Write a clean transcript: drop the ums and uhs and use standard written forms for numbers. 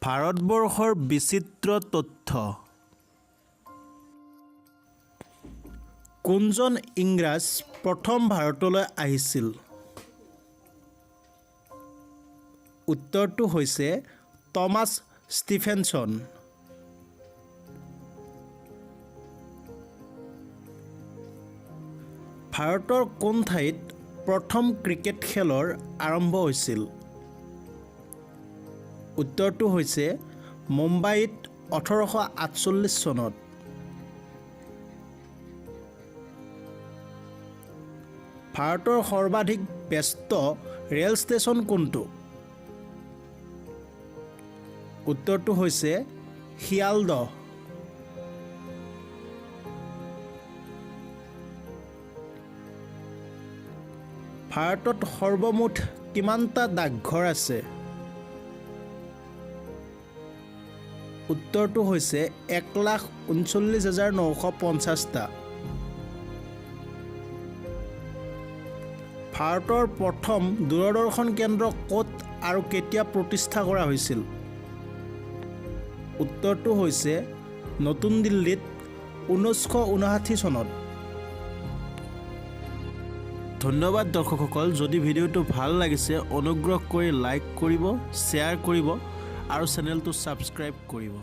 ভাৰতবৰ্ষৰ বিচিত্ৰ তথ্য। কোনজন ইংৰাজ প্ৰথম ভাৰতলৈ আহিছিল? উত্তৰটো হৈছে টমাছ ষ্টিফেনছন। ভাৰতৰ কোন ঠাইত প্ৰথম ক্ৰিকেট খেলৰ আৰম্ভ হৈছিল? উত্তৰটো হৈছে মুম্বাইত 1848 চনত। ভাৰতৰ সৰ্বাধিক ব্যস্ত ৰেল ষ্টেচন কোনটো? উত্তৰটো হৈছে শিয়ালদহ। ভাৰতত সৰ্বমুঠ কিমানটা ডাকঘৰ আছে? উত্তৰটো হৈছে 1,39,950টা। ভাৰতৰ প্ৰথম দূৰদৰ্শন কেন্দ্ৰ ক'ত আৰু কেতিয়া প্ৰতিষ্ঠা কৰা হৈছিল? উত্তৰটো হৈছে নতুন দিল্লীত 1959 চনত। ধন্যবাদ দৰ্শকসকল। যদি ভিডিঅ'টো ভাল লাগিছে অনুগ্ৰহ কৰি লাইক কৰিব, শ্বেয়াৰ কৰিব আৰু চেনেলটো ছাবস্ক্ৰাইব কৰিব।